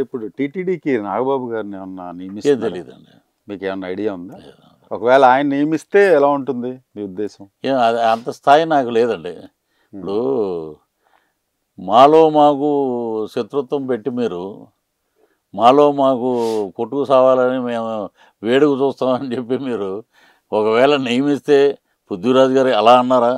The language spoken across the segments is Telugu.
ఇప్పుడు టీటీడీకి నాగబాబు గారిని ఏమన్నా ఏం నియమిస్తే తెలియదండి. మీకు ఏమన్నా ఐడియా ఉందా? ఒకవేళ ఆయన నియమిస్తే ఎలా ఉంటుంది మీ ఉద్దేశం? ఏం అది అంత స్థాయి నాకు లేదండి. ఉమ్. ఇప్పుడు మాలో మాకు శత్రుత్వం పెట్టి మీరు మాలో మాకు కొట్టుకు సావాలని మేము వేడుక చూస్తామని చెప్పి మీరు ఒకవేళ నియమిస్తే పృథ్వీరాజ్ గారు అలా అన్నారా,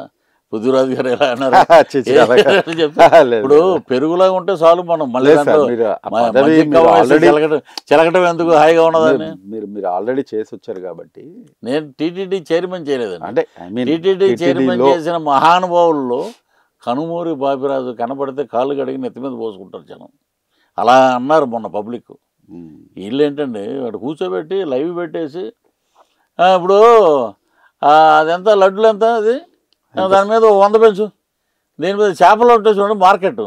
పృథ్వీరాజ్ గారు ఎలా అన్నారా ఛీ, ఛీ, అలా కాదు. అని చెప్తే లేదు, ఇప్పుడు లేదు. పెరుగులా ఉంటే చాలు మనం మళ్ళీ లేదు సార్, దాంట్లో మీరు ఆ మ- పదవి మజ్జిగ మీరు కావాల్సి already- చిలకటం ఎందుకు హాయిగా ఉన్నదని. మీరు మీరు ఆల్రెడీ చేసి వచ్చారు కాబట్టి, నేను టీటీడీ చైర్మన్ చేయలేదండి. అంటే ఐ మీన్ టీటీడీ చైర్మన్ టీటీడీలో చేసిన మహానుభావుల్లో కనుమూరి బాపిరాజు కనపడితే కాళ్ళు కడిగి నెత్తి మీద పోసుకుంటారు జనం. అలా అన్నారు మొన్న పబ్లిక్. వీళ్ళు ఏంటండి వాడు కూర్చోబెట్టి లైవ్ పెట్టేసి ఇప్పుడు అదెంత లడ్డులు ఎంత అది దాని మీద 100 పెంచు, దీని మీద చేపలు ఉంటే చూడండి మార్కెట్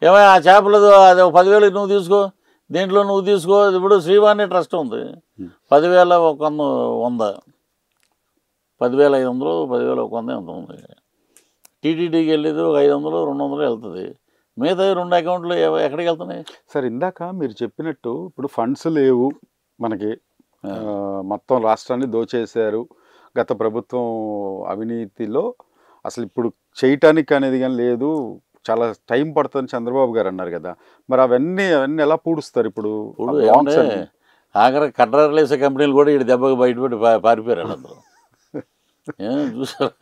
ఏమైనా ఆ చేపలు అది 10,000 నువ్వు తీసుకో, దీంట్లో నువ్వు తీసుకో. ఇప్పుడు శ్రీవాణి ట్రస్ట్ ఉంది, 10,100 10,500 10,100 ఎంత ఉంది. టీటీడీకి వెళ్ళేది ఒక 500 200 వెళ్తుంది. మిగతా 2 అకౌంట్లు ఎక్కడికి వెళ్తున్నాయి? సార్ ఇందాక మీరు చెప్పినట్టు ఇప్పుడు ఫండ్స్ లేవు మనకి, మొత్తం రాష్ట్రాన్ని దోచేశారు గత ప్రభుత్వం అవినీతిలో, అసలు ఇప్పుడు చేయటానికి అనేది కానీ లేదు, చాలా టైం పడుతుందని చంద్రబాబు గారు అన్నారు కదా, మరి అవన్నీ ఎలా పూడుస్తారు ఇప్పుడు? ఏమంటే ఆఖరి కట్రాలేసే కంపెనీలు కూడా వీడి దెబ్బకి బయటపెట్టి పారిపోయారు అందరూ. చూసారు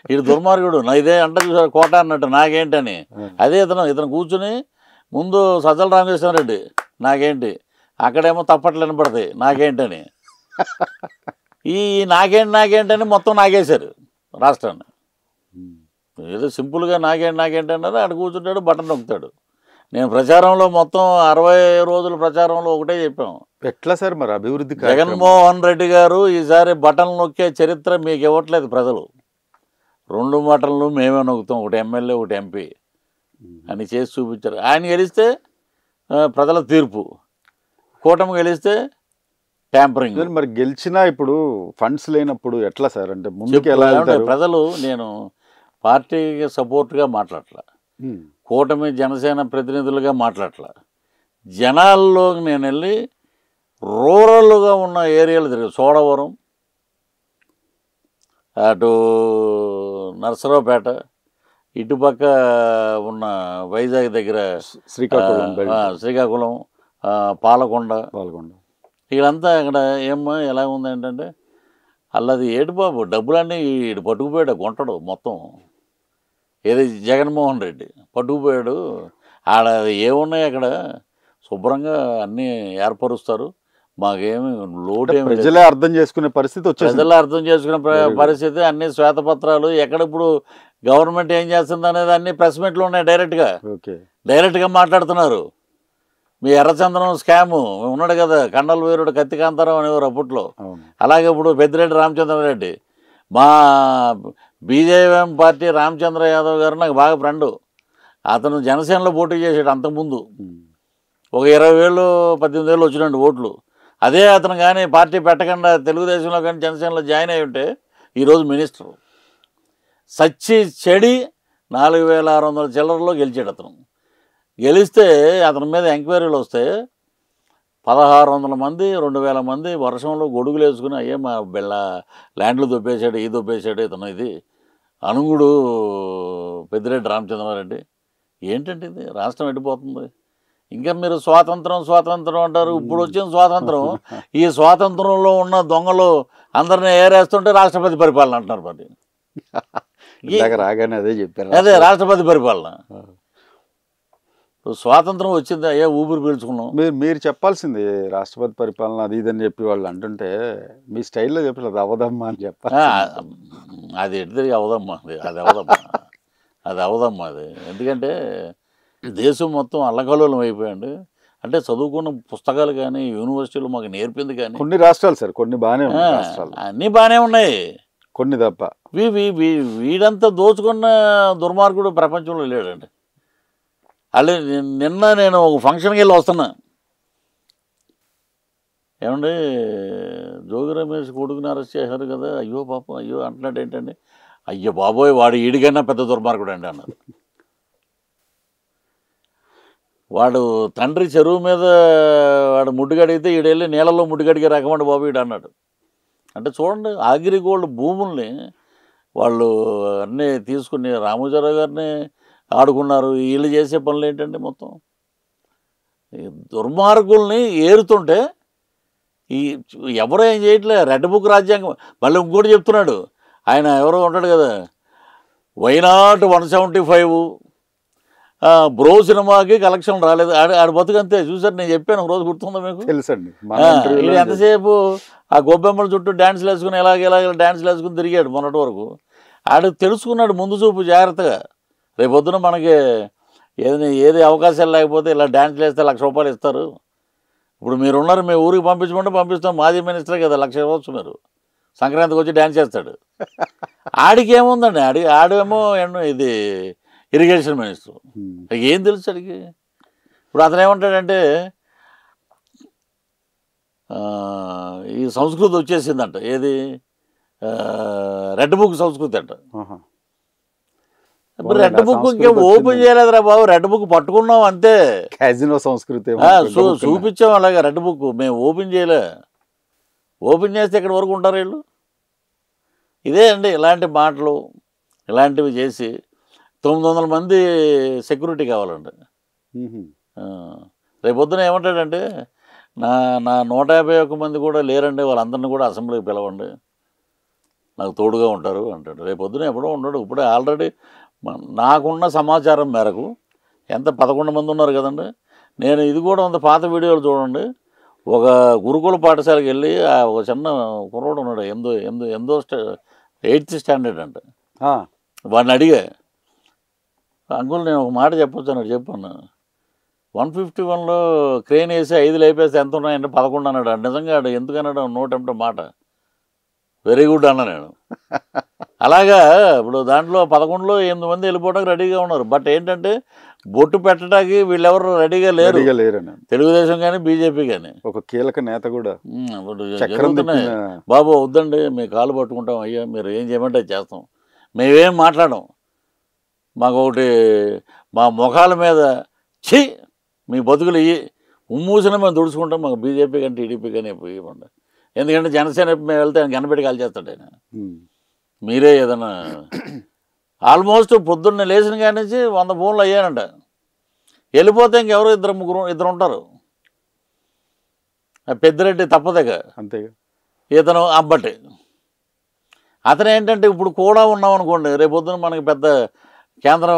వీడు దుర్మార్గుడు, నా ఇదే అంట చూసారు కోట అన్నట్టు నాకేంటని. అదే ఇతను కూర్చుని ముందు సజ్జల రామకృష్ణారెడ్డి నాకేంటి, అక్కడేమో తప్పట్లు వినపడతాయి నాకేంటని. ఈ నాకేంటని మొత్తం నాగేశారు రాష్ట్రాన్ని. ఏదో సింపుల్గా నాకేంటి అన్నారు, అక్కడ కూర్చుంటాడు బటన్ నొక్కుతాడు. నేను ప్రచారంలో మొత్తం 60 రోజుల ప్రచారంలో ఒకటే చెప్పాము, ఎట్లా సార్ మరి అభివృద్ధి? జగన్మోహన్ రెడ్డి గారు ఈసారి బటన్లు నొక్కే చరిత్ర మీకు ఇవ్వట్లేదు ప్రజలు, 2 బటన్లు మేమే నొక్కుతాం, ఒకటి ఎమ్మెల్యే ఒకటి ఎంపీ అని చేసి చూపించారు. ఆయన గెలిస్తే ప్రజల తీర్పు, కూటమి గెలిస్తే ట్యాంపరింగ్. మరి గెలిచినా ఇప్పుడు ఫండ్స్ లేనప్పుడు ఎట్లా సార్? అంటే ముందుకు ఎలా వెళ్తారు ప్రజలు? నేను పార్టీకి సపోర్ట్గా మాట్లాడట్లా, కూటమి జనసేన ప్రతినిధులుగా మాట్లాడట్లా, జనాల్లోకి నేను వెళ్ళి రూరల్గా ఉన్న ఏరియాలు తిరిగి సోడవరం, అటు నర్సరావుపేట, ఇటుపక్క ఉన్న వైజాగ్ దగ్గర శ్రీకాకుళం, పాలకొండ వీళ్ళంతా అక్కడ ఏమో ఎలా ఉంది ఏంటంటే అల్లది ఏడు బాబు డబ్బులన్నీ ఇటు పట్టుకుపోయాడు, కొంటాడు మొత్తం. ఏది జగన్మోహన్ రెడ్డి పట్టుకుపోయాడు, ఆడ ఏమున్నాయి అక్కడ శుభ్రంగా అన్నీ ఏర్పరుస్తారు, మాకేమి లోటేమి. ప్రజలే అర్థం చేసుకునే పరిస్థితి వచ్చేది, ప్రజలు అర్థం చేసుకునే పరిస్థితి. అన్ని శ్వేతపత్రాలు ఎక్కడ ఇప్పుడు గవర్నమెంట్ ఏం చేస్తుంది అనేది అన్ని ప్రెస్ మీట్లు ఉన్నాయి, డైరెక్ట్గా మాట్లాడుతున్నారు. మీ ఎర్రచందనం స్కాము ఉన్నాడు కదా, కండల వీరుడు కత్తికాంతారావు అనేవారు అప్పట్లో, అలాగే ఇప్పుడు పెద్దిరెడ్డి రామచంద్రారెడ్డి, మా బీజేపీ పార్టీ రామచంద్ర యాదవ్ గారు నాకు బాగా ఫ్రెండు, అతను జనసేనలో పోటీ చేసాడు అంతకుముందు, ఒక 20,000 18,000 వచ్చినండి ఓట్లు. అదే అతను కానీ పార్టీ పెట్టకుండా తెలుగుదేశంలో కానీ జనసేనలో జాయిన్ అయి ఉంటే ఈరోజు మినిస్టర్. సచ్చి చెడి 4,600 చిల్లరలో గెలిచాడు అతను. గెలిస్తే అతని మీద ఎంక్వైరీలు వస్తే 1,600 మంది 2,000 మంది వర్షంలో గొడుగులు వేసుకుని అయ్యే మా ల్యాండ్లు దొబ్బేశాడు, ఈ దొబ్బేశాడు ఇతను, ఇది అనుగుడు పెద్దిరెడ్డి రామచంద్రారెడ్డి. ఏంటంటే ఇది రాష్ట్రం ఎడిపోతుంది. ఇంకా మీరు స్వాతంత్రం అంటారు, ఇప్పుడు వచ్చిన స్వాతంత్రం, ఈ స్వాతంత్రంలో ఉన్న దొంగలు అందరినీ ఏరేస్తుంటే రాష్ట్రపతి పరిపాలన అంటున్నారు. మరి రాగానే అదే చెప్పారు, అదే రాష్ట్రపతి పరిపాలన. స్వాతంత్రం వచ్చింది అయ్యా ఊపిరి పీల్చుకున్నాం. మీరు చెప్పాల్సింది రాష్ట్రపతి పరిపాలన అది ఇదని చెప్పి వాళ్ళు అంటుంటే మీ స్టైల్లో చెప్పి అది అవదమ్మా అని చెప్పాలి. అది ఎటు తిరిగి అవదమ్మా, అది అవదమ్మా అది. ఎందుకంటే దేశం మొత్తం అల్లకల్లోలం అయిపోయాడు. అంటే చదువుకున్న పుస్తకాలు కానీ యూనివర్సిటీలు మాకు నేర్పింది కానీ కొన్ని రాష్ట్రాలు సార్, కొన్ని బాగానే ఉన్నాయి రాష్ట్రాలు, అన్నీ బాగానే ఉన్నాయి, కొన్ని తప్ప. వీడంతా దోచుకున్న దుర్మార్గుడు ప్రపంచంలో లేడండి. అలా నిన్న నేను ఒక ఫంక్షన్కి వెళ్ళి వస్తున్నా, ఏమండి జోగి రమేష్ కొడుకుని అరెస్ట్ చేశారు కదా, అయ్యో పాపం అయ్యో అంటున్నాడు ఏంటండి, అయ్యో బాబోయ్ వాడు ఈడికైనా పెద్ద దుర్మార్గుడు అండి అన్నారు. వాడు తండ్రి చెరువు మీద వాడు ముడ్డుగడిగితే ఈడెళ్ళి నీళ్ళలో ముడ్డుగడిగే రకమండి బాబు ఈడు అన్నాడు. అంటే చూడండి, అగ్రిగోల్డ్ భూముల్ని వాళ్ళు అన్నీ తీసుకుని రామోజీరావు గారిని ఆడుకున్నారు. వీళ్ళు చేసే పనులు ఏంటండి మొత్తం ఈ దుర్మార్గుల్ని ఏరుతుంటే ఈ ఎవరో ఏం చేయట్లే. రెడ్ బుక్ రాజ్యాంగం మళ్ళీ ఇంకోటి చెప్తున్నాడు ఆయన, ఎవరో ఉంటాడు కదా, వైనాట్ 175 బ్రో సినిమాకి కలెక్షన్ రాలేదు. ఆడ బతుకంతే. చూసారు, నేను చెప్పాను ఒక రోజు, గుర్తుందా మీకు? తెలుసండి. ఇది ఎంతసేపు ఆ గొబ్బెమ్మల చుట్టూ డ్యాన్స్లు వేసుకుని ఇలాగ డ్యాన్స్లు వేసుకుని తిరిగాడు మొన్నటి వరకు. ఆడు తెలుసుకున్నాడు ముందు చూపు జాగ్రత్తగా. రేపొద్దున మనకి ఏది అవకాశాలు లేకపోతే ఇలా డ్యాన్స్లు వేస్తే ₹1,00,000 ఇస్తారు. ఇప్పుడు మీరున్నారు, మీ ఊరికి పంపించమంటే పంపిస్తాం. మాజీ మినిస్టర్ కదా, 1,00,000 ఇవ్వచ్చు. మీరు సంక్రాంతికి వచ్చి డ్యాన్స్ చేస్తాడు. ఆడికి ఏముందండి, ఆడేమో ఇది ఇరిగేషన్ మినిస్టర్. ఏం తెలుసు అడిగి? ఇప్పుడు అతను ఏమంటాడంటే ఈ సంస్కృతి వచ్చేసిందంట. ఏది రెడ్ బుక్ సంస్కృతి అంట. రెడ్ బుక్ ఇంకేం ఓపెన్ చేయలేదురా బాబు, రెడ్ బుక్ పట్టుకున్నాం అంతే. క్యాజినో సంస్కృతి చూపించాం అలాగే. రెడ్ బుక్ మేము ఓపెన్ చేయలే. ఓపెన్ చేస్తే ఎక్కడి వరకు ఉంటారు వీళ్ళు? ఇదే అండి, ఇలాంటి మాటలు ఇలాంటివి చేసి 900 మంది సెక్యూరిటీ కావాలండి. రేపొద్దున ఏమంటాడంటే నా 151 మంది కూడా లేరండి, వాళ్ళందరినీ కూడా అసెంబ్లీకి పిలవండి, నాకు తోడుగా ఉంటారు అంటాడు. రేపొద్దున ఎప్పుడో ఉండడు. ఇప్పుడే ఆల్రెడీ నాకున్న సమాచారం మేరకు 11 మంది ఉన్నారు కదండి. నేను ఇది కూడా అంత పాత వీడియోలు చూడండి. ఒక గురుకుల పాఠశాలకు వెళ్ళి ఒక చిన్న కుర్రోడు ఉన్నాడు, 8th స్టాండర్డ్ అంట. వాడిని అడిగా, అంకుల్ నేను ఒక మాట చెప్పొచ్చు అన్నాడు. చెప్పాను. 151లో క్రెయిన్ వేసి 5 లేపేస్తే ఎంత ఉన్నాయంటే 11 అన్నాడు. నిజంగా ఎందుకన్నాడు? నోటంటే మాట. వెరీ గుడ్ అన్నా నేను. అలాగా ఇప్పుడు దాంట్లో 11లో 8 మంది వెళ్ళిపోవడానికి రెడీగా ఉన్నారు. బట్ ఏంటంటే బొట్టు పెట్టడానికి వీళ్ళెవరు రెడీగా లేరు. తెలుగుదేశం కానీ బీజేపీ కానీ. ఒక కీలక నేత కూడా జరుగుతున్నాయి. బాబు వద్దండి, మీ కాలు పట్టుకుంటాం, అయ్యా మీరు ఏం చేయమంటే చేస్తాం, మేమేం మాట్లాడం, మాకు ఒకటి మా ముఖాల మీద ఛీ మీ బతుకులు ఇవి ఉమ్మూసిన మేము దుడుచుకుంటాం, మాకు బీజేపీ కానీ టీడీపీ కానీ ఇవ్వండి. ఎందుకంటే జనసేన మేము వెళ్తే ఆయన కనపెట్టి కాల్ చేస్తాడు ఆయన. మీరే ఏదన్నా ఆల్మోస్ట్ పొద్దున్న లేచిన కాడి నుంచి 100 ఫోన్లు అయ్యానంట. వెళ్ళిపోతే ఇంకెవరో ఇద్దరు ఉంటారు. పెద్దిరెడ్డి తప్పదేక, అంతేగా. ఇతను అబ్బటి. అతను ఏంటంటే ఇప్పుడు కూడా ఉన్నాం అనుకోండి, రేపొద్దున మనకి పెద్ద కేంద్ర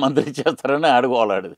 మంత్రి చేస్తారని ఆడుకోవాలి ఆడిది.